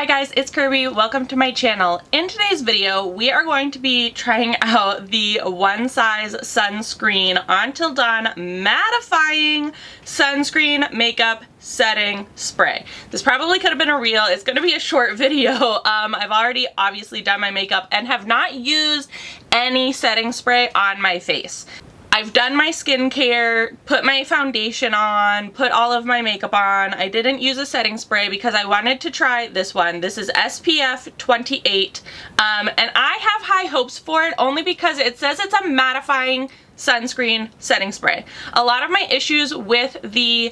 guys, it's Kirby. Welcome to my channel. In today's video, we are going to be trying out the One Size Sunscreen Until Dawn Mattifying Sunscreen Makeup Setting Spray. This probably could have been a reel. It's going to be a short video. I've already obviously done my makeup and have not used any setting spray on my face. I've done my skincare, put my foundation on, put all of my makeup on. I didn't use a setting spray because I wanted to try this one. This is SPF 28, and I have high hopes for it only because it says it's a mattifying sunscreen setting spray. A lot of my issues with the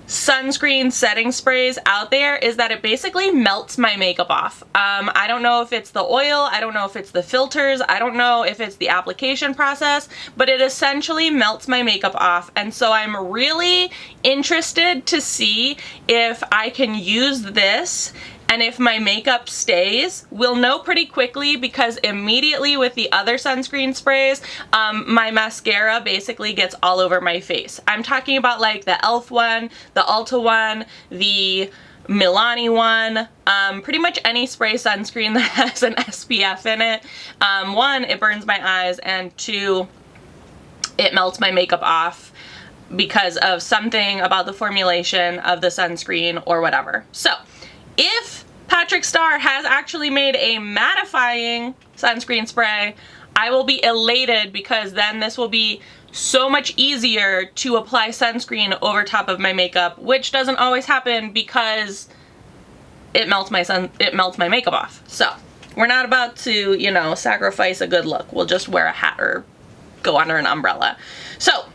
sunscreen setting sprays out there is that it basically melts my makeup off. I don't know if it's the oil, I don't know if it's the filters, I don't know if it's the application process, but it essentially melts my makeup off. And so I'm really interested to see if I can use this and if my makeup stays. We'll know pretty quickly because immediately with the other sunscreen sprays, my mascara basically gets all over my face. I'm talking about like the e.l.f. one, the Ulta one, the Milani one, pretty much any spray sunscreen that has an SPF in it. One, it burns my eyes, and two, it melts my makeup off because of something about the formulation of the sunscreen or whatever. So if Patrick Starr has actually made a mattifying sunscreen spray, I will be elated because then this will be so much easier to apply sunscreen over top of my makeup, which doesn't always happen because it melts my makeup off. So we're not about to, you know, sacrifice a good look. We'll just wear a hat or go under an umbrella. So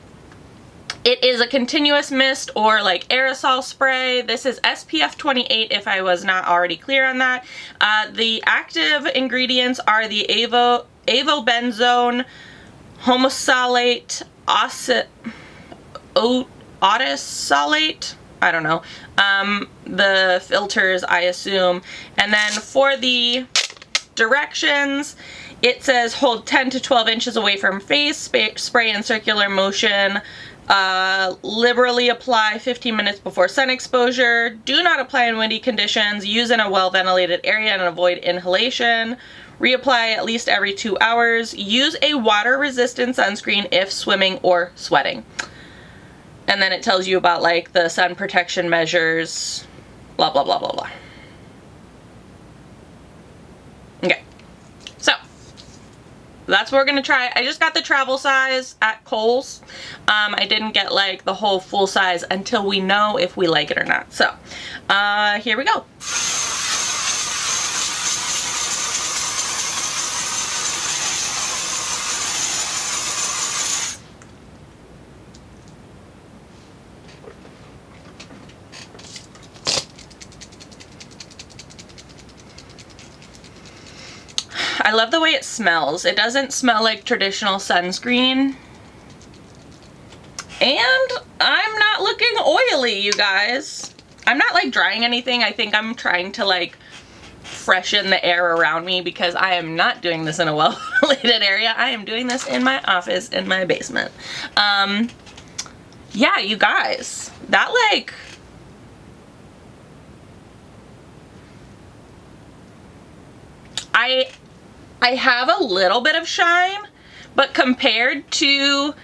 it is a continuous mist or like aerosol spray. This is SPF 28 if I was not already clear on that. The active ingredients are the avobenzone, homosalate, otosalate, I don't know. The filters, I assume. And then for the directions, it says hold 10 to 12 inches away from face, spray in circular motion. Liberally apply 15 minutes before sun exposure. Do not apply in windy conditions. Use in a well-ventilated area and avoid inhalation. Reapply at least every 2 hours. Use a water-resistant sunscreen if swimming or sweating. And then it tells you about like the sun protection measures, blah, blah, blah, blah, blah. Okay. So that's what we're gonna try. I just got the travel size at Kohl's. I didn't get like the whole full size until we know if we like it or not. So here we go. I love the way it smells. It doesn't smell like traditional sunscreen. And I'm not looking oily, you guys. I'm not like drying anything. I think I'm trying to like freshen the air around me because I am not doing this in a well-ventilated area. I am doing this in my office in my basement. Yeah, you guys, that like, I have a little bit of shine, but compared to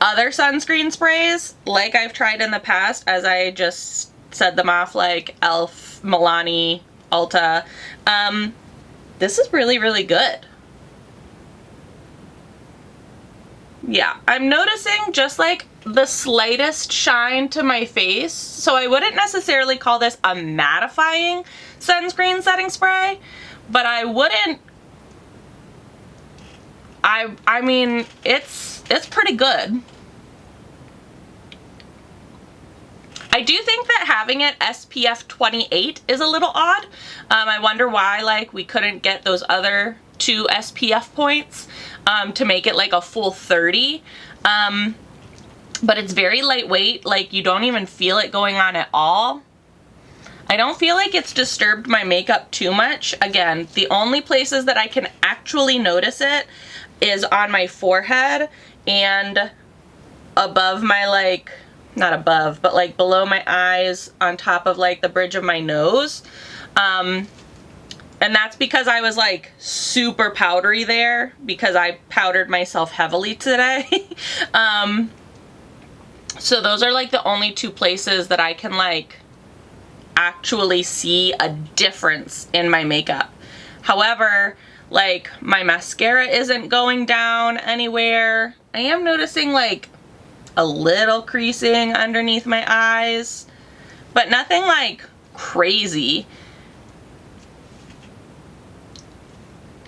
other sunscreen sprays, like I've tried in the past, as I just said them off, like e.l.f., Milani, Ulta, this is really, really good. Yeah, I'm noticing just like the slightest shine to my face, so I wouldn't necessarily call this a mattifying sunscreen setting spray, but I wouldn't, I mean, it's pretty good. I do think that having it SPF 28 is a little odd. I wonder why like we couldn't get those other 2 SPF points to make it like a full 30. But it's very lightweight, like you don't even feel it going on at all. I don't feel like it's disturbed my makeup too much. Again, the only places that I can actually notice it is on my forehead and above my like, not above, but like below my eyes on top of like the bridge of my nose. And that's because I was like super powdery there because I powdered myself heavily today. So those are like the only two places that I can like actually see a difference in my makeup. However, like my mascara isn't going down anywhere. I am noticing like a little creasing underneath my eyes, but nothing like crazy.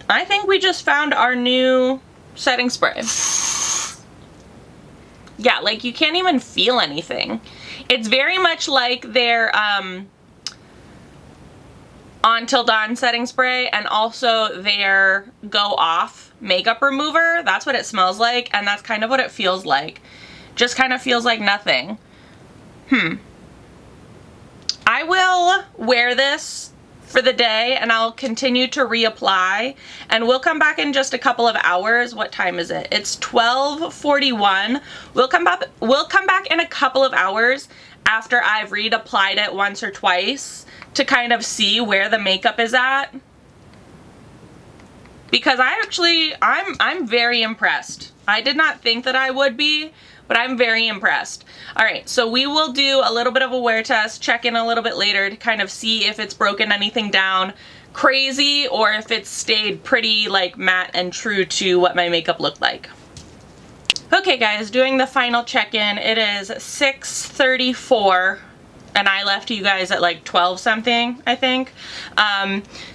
I think we just found our new setting spray. Yeah, like you can't even feel anything. It's very much like their Until Dawn setting spray and also their Go Off makeup remover. That's what it smells like, and that's kind of what it feels like. Just kind of feels like nothing. I will wear this for the day and I'll continue to reapply, and we'll come back in just a couple of hours. What time is it? It's 12:41. We'll come back in a couple of hours after I've reapplied it once or twice to kind of see where the makeup is at, because I'm very impressed. I did not think that I would be, but I'm very impressed. All right, so we will do a little bit of a wear test, check in a little bit later to kind of see if it's broken anything down crazy or if it's stayed pretty like matte and true to what my makeup looked like. Okay guys, doing the final check-in. It is 6:34 and I left you guys at like 12 something, I think.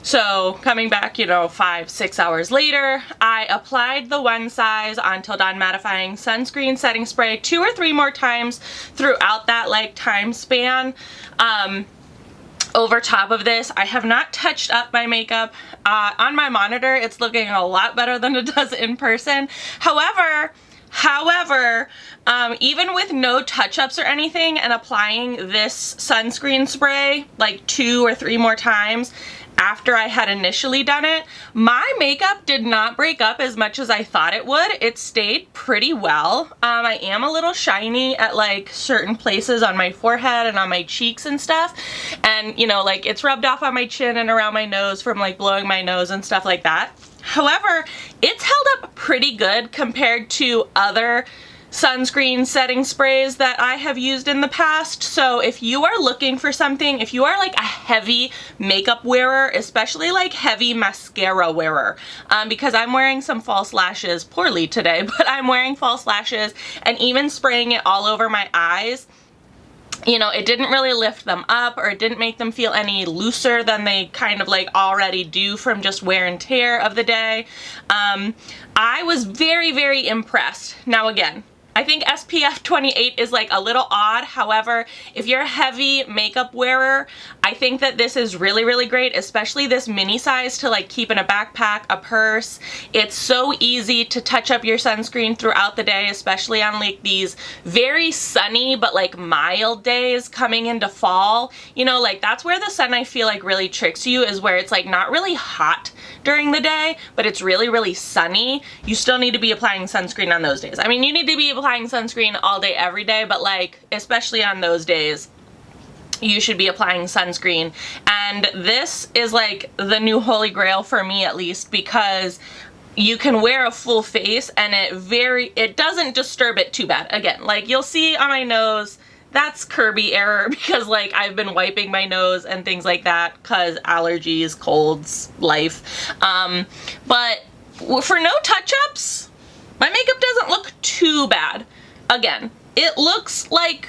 So coming back, you know, 5-6 hours later, I applied the One Size Until Dawn Mattifying Sunscreen Setting Spray 2 or 3 more times throughout that like time span. Over top of this, I have not touched up my makeup. On my monitor, it's looking a lot better than it does in person. However, even with no touch-ups or anything and applying this sunscreen spray like 2 or 3 more times after I had initially done it, my makeup did not break up as much as I thought it would. It stayed pretty well. I am a little shiny at like certain places on my forehead and on my cheeks and stuff. And you know, like it's rubbed off on my chin and around my nose from like blowing my nose and stuff like that. However, it's held up pretty good compared to other sunscreen setting sprays that I have used in the past. So if you are looking for something, if you are like a heavy makeup wearer, especially like heavy mascara wearer, because I'm wearing some false lashes poorly today, but I'm wearing false lashes and even spraying it all over my eyes, you know, it didn't really lift them up or it didn't make them feel any looser than they kind of like already do from just wear and tear of the day. I was very, very impressed. Now again, I think SPF 28 is like a little odd. However, if you're a heavy makeup wearer, I think that this is really, really great, especially this mini size to like keep in a backpack, a purse. It's so easy to touch up your sunscreen throughout the day, especially on like these very sunny but like mild days coming into fall. You know, like that's where the sun I feel like really tricks you, is where it's like not really hot during the day, but it's really, really sunny. You still need to be applying sunscreen on those days. I mean, you need to be applying sunscreen all day, every day, but like, especially on those days, you should be applying sunscreen. And this is like the new holy grail for me, at least, because you can wear a full face and it doesn't disturb it too bad. Again, like you'll see on my nose, that's Kirby error because like I've been wiping my nose and things like that because allergies, colds, life. But for no touch-ups, my makeup doesn't look too bad. Again, it looks like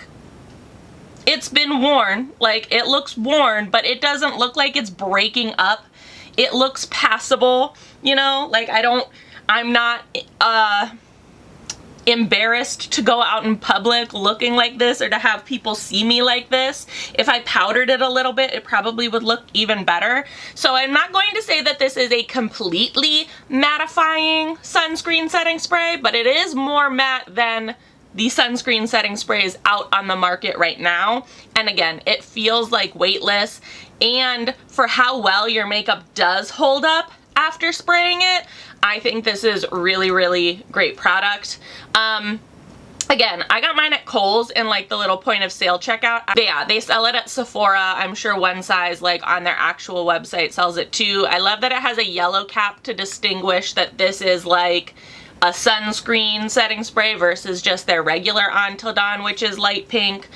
it's been worn. Like it looks worn, but it doesn't look like it's breaking up. It looks passable, you know? Like I'm not embarrassed to go out in public looking like this or to have people see me like this. If I powdered it a little bit, it probably would look even better. So I'm not going to say that this is a completely mattifying sunscreen setting spray, but it is more matte than the sunscreen setting sprays out on the market right now. And again, it feels like weightless, and for how well your makeup does hold up after spraying it, I think this is really, really great product. Again, I got mine at Kohl's in like the little point of sale checkout. Yeah, they sell it at Sephora. I'm sure One Size like on their actual website sells it too. I love that it has a yellow cap to distinguish that this is like a sunscreen setting spray versus just their regular Until Dawn, which is light pink.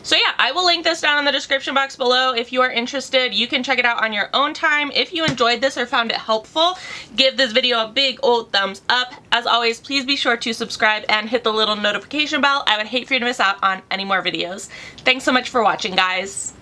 So yeah, I will link this down in the description box below. If you are interested, you can check it out on your own time. If you enjoyed this or found it helpful, give this video a big old thumbs up. As always, please be sure to subscribe and hit the little notification bell. I would hate for you to miss out on any more videos. Thanks so much for watching, guys.